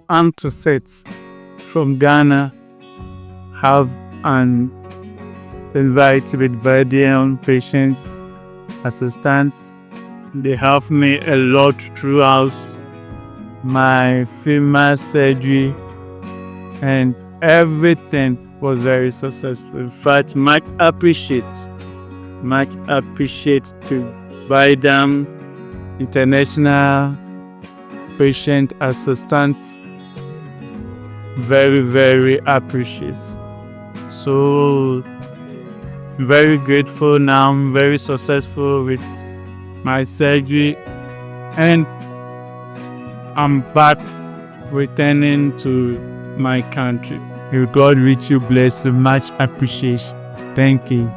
Anto Seth from Ghana have an invite with Vaidam patients, assistants. They helped me a lot throughout my femur surgery, and everything was very successful. In fact, much appreciate to Vaidam International Patient Assistants. Very, very appreciate. So very grateful now. I'm very successful with my surgery, and I'm back returning to my country. May God richly bless you. Much appreciation. Thank you.